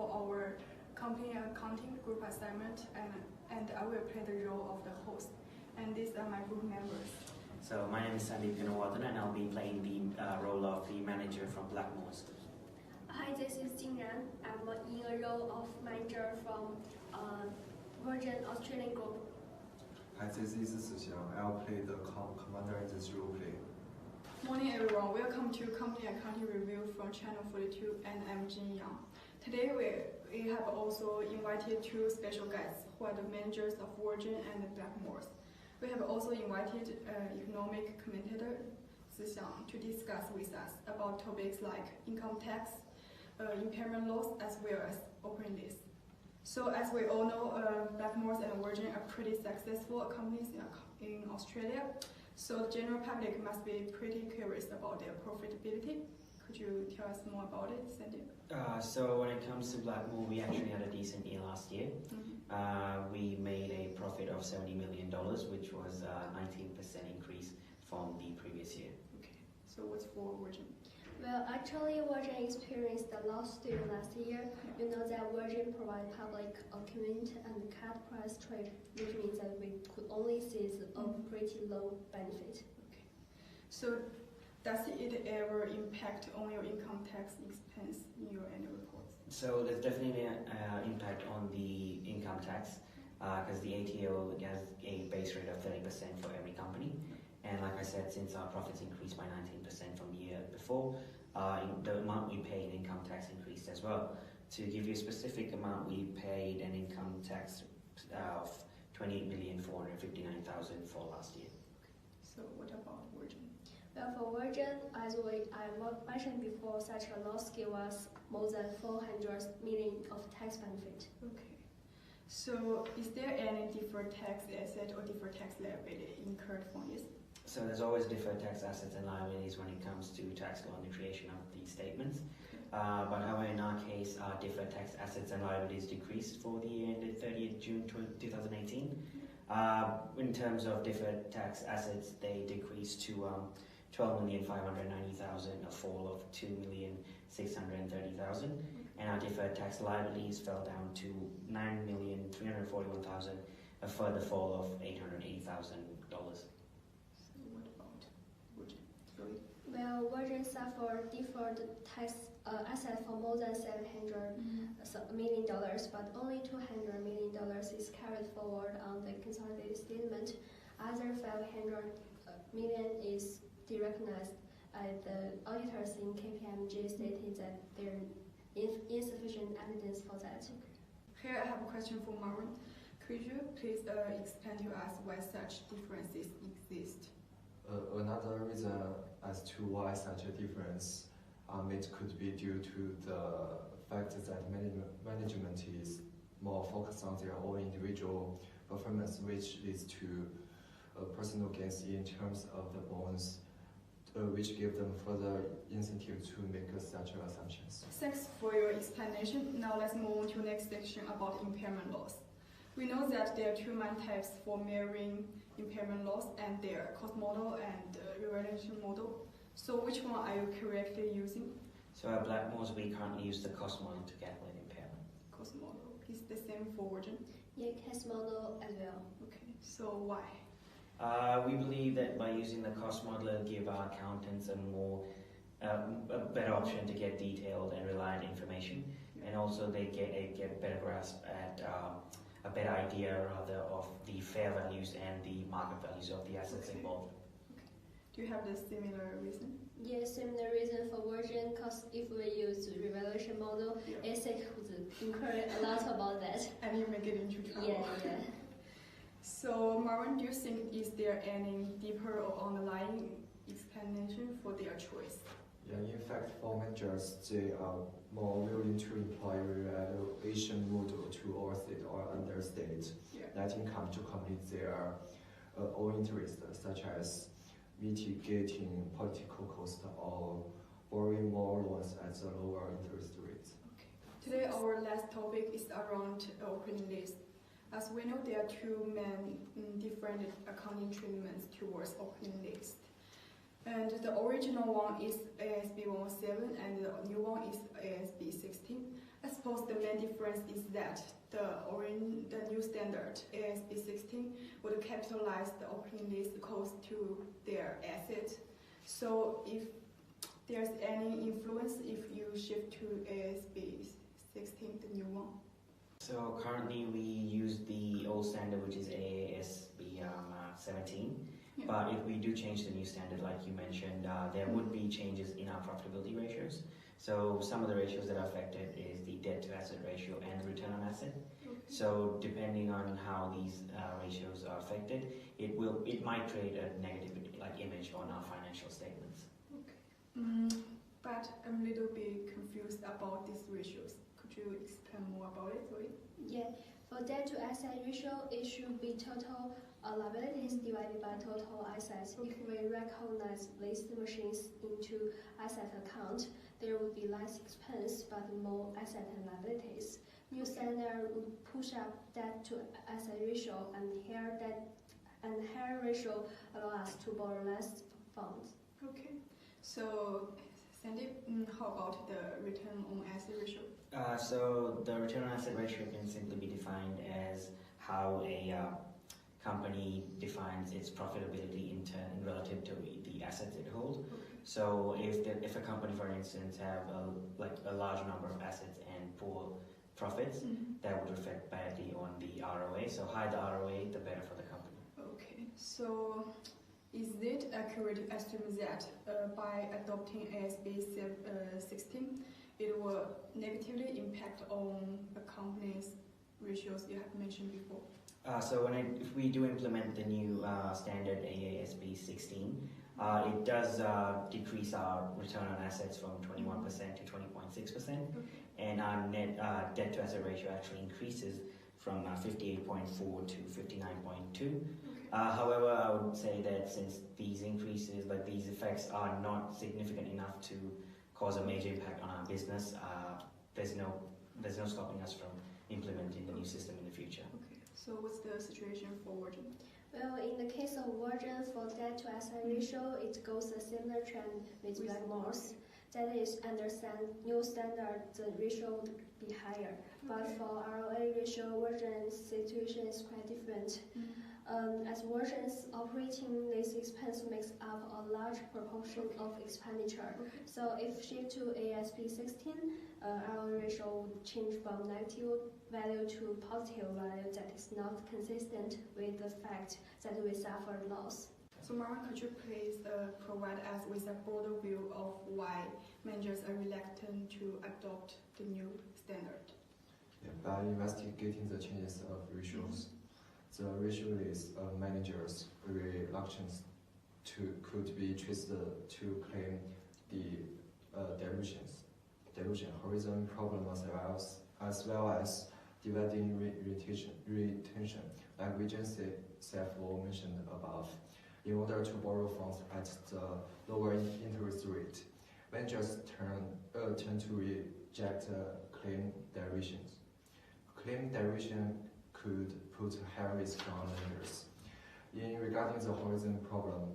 for our company accounting group assignment, and I will play the role of the host. And these are my group members. So my name is Sandeep Gunawardhan, and I'll be playing the role of the manager from Blackmores. Hi, this is Jing Ran. I'm in a role of manager from Virgin Australian Group. Hi, this is Si Xiang. I'll play the commander in this role play. Morning everyone, welcome to Company Accounting Review from Channel 42, and I'm Jin Yang. Today we have also invited two special guests who are the managers of Virgin and Blackmores. We have also invited economic commentator Si Xiang to discuss with us about topics like income tax, impairment loss, as well as opening list. So as we all know, Blackmores and Virgin are pretty successful companies in Australia. So the general public must be pretty curious about their profitability. Could you tell us more about it, Sandeep? So when it comes to Blackmore, we actually had a decent year last year. We made a profit of $70 million, which was a 19% increase from the previous year. Okay, so what's for Virgin? Well, actually, Virgin experienced a loss during last year. You know that Virgin provide public document and cut price trade, which means that we could only seize a pretty low benefit. Okay, so does it ever impact on your income tax expense in your annual reports? So there's definitely an impact on the income tax because the ATO has a base rate of 30% for every company. And like I said, since our profits increased by 19% from the year before, the amount we pay in income tax increased as well. To give you a specific amount, we paid an income tax of $28,459,000 for last year. So what about Virgin? Well, for Virgin, as I mentioned before, such a loss gave us more than $400 million of tax benefit. Okay. So is there any deferred tax asset or deferred tax liability incurred from this? So there's always deferred tax assets and liabilities when it comes to tax law and the creation of these statements. But however, in our case, our deferred tax assets and liabilities decreased for the year ended 30th June 2018. In terms of deferred tax assets, they decreased to $12,590,000, a fall of $2,630,000, and our deferred tax liabilities fell down to $9,341,000, a further fall of $880,000. Well, Virgin suffered deferred tax asset for more than $700 million, but only $200 million is carried forward on the consolidated statement. Other $500 million is derecognized. The auditors in KPMG stated that there is insufficient evidence for that. Here I have a question for Marvin. Could you please explain to us why such differences exist? Another reason as to why such a difference it could be due to the fact that management is more focused on their own individual performance, which leads to personal gains in terms of the bonus, which give them further incentive to make such assumptions. Thanks for your explanation. Now let's move on to the next section about impairment loss. We know that there are two main types for measuring impairment loss, and they are cost model and revaluation model. So which one are you correctly using? So at Blackmores, we currently use the cost model to calculate impairment. Cost model is the same for Virgin? Yeah, cost model as well. Okay, so why? We believe that by using the cost model, it'll give our accountants a better option to get detailed and reliable information, and also they get a better grasp at a better idea rather of the fair values and the market values of the assets involved. Okay. Do you have the similar reason? Yes, similar reason for Virgin, because if we use the revaluation model, ASIC would incur a lot about that. And you may get into trouble. Yeah. So Marvin, do you think is there any deeper or underlying explanation for their choice? Yeah, in fact, for managers, they are more willing to employ revaluation model to overstate or understate net income to complete their own interests, such as mitigating political cost or borrowing more loans at a lower interest rates. Okay. Today, our last topic is around opening list. As we know, there are two main different accounting treatments towards opening list. And the original one is ASB 107 and the new one is ASB 16. I suppose the main difference is that the new standard ASB 16 would capitalize the opening lease cost to their asset. So if there's any influence if you shift to ASB 16, the new one? So currently we use the old standard, which is ASB 17. Yeah. But if we do change the new standard, like you mentioned, there would be changes in our profitability ratios. So some of the ratios that are affected is the debt to asset ratio and the return on asset. Okay. So depending on how these ratios are affected, it might create a negative image on our financial statements. But I'm a little bit confused about these ratios. Could you explain more about it, Zoe? Yeah, for debt to asset ratio, it should be total liabilities divided by total assets. Okay. If we recognize leased machines into asset account, there would be less expense but more asset and liabilities. New standard would push up debt to asset ratio and higher ratio allow us to borrow less funds. Okay. So, Sandy, how about the return on asset ratio? So the return on asset ratio can simply be defined as how a company defines its profitability in relative to the assets it holds. Okay. So if a company, for instance, have a large number of assets and poor profits, that would reflect badly on the ROA. So higher the ROA, the better for the company. Okay. So, is it accurate to assume that by adopting ASB 16, it will negatively impact on the company's ratios you have mentioned before? So if we do implement the new standard AASB 16, it does decrease our return on assets from 21% to 20.6%, Okay. and our net debt to asset ratio actually increases from 58.4 to 59.2. However, I would say that since these increases, these effects are not significant enough to cause a major impact on our business, there's no stopping us from implementing the new system in the future. Okay. So what's the situation for Virgin? Well, in the case of Virgin, for debt to asset ratio, it goes a similar trend with Blackmore's. That is, under new standard, the ratio would be higher. But for ROA ratio, Virgin's situation is quite different. As Virgin's operating lease expense makes up a large proportion of expenditure. So if shift to ASB 16, ROA ratio would change from negative value to positive value that is not consistent with the fact that we suffered loss. So Marwan, could you please provide us with a broader view of why managers are reluctant to adopt the new standard? Yeah, by investigating the changes of ratios, the ratio list managers' reluctance could be traced to claim the dilution horizon problem as well as dividend retention, like we just mentioned above. In order to borrow funds at the lower interest rate, managers tend to reject claim derivations. Claim derivation could put higher risk on lenders. In regarding the horizon problem,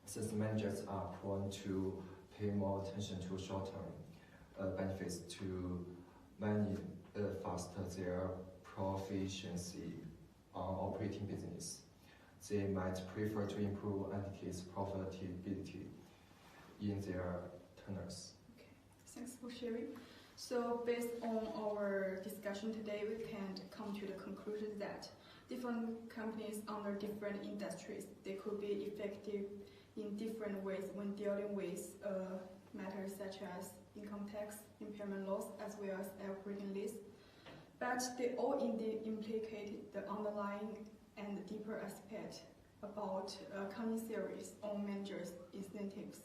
since managers are prone to pay more attention to short-term benefits to foster their proficiency on operating business, they might prefer to improve entities' profitability in their tenures. Okay, thanks for sharing. So based on our discussion today, we can come to the conclusion that different companies under different industries, they could be effective in different ways when dealing with matters such as income tax, impairment loss, as well as operating lease. But they all indeed implicate the underlying and deeper aspect about accounting theories on managers' incentives.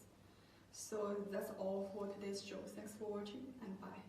So that's all for today's show. Thanks for watching and bye.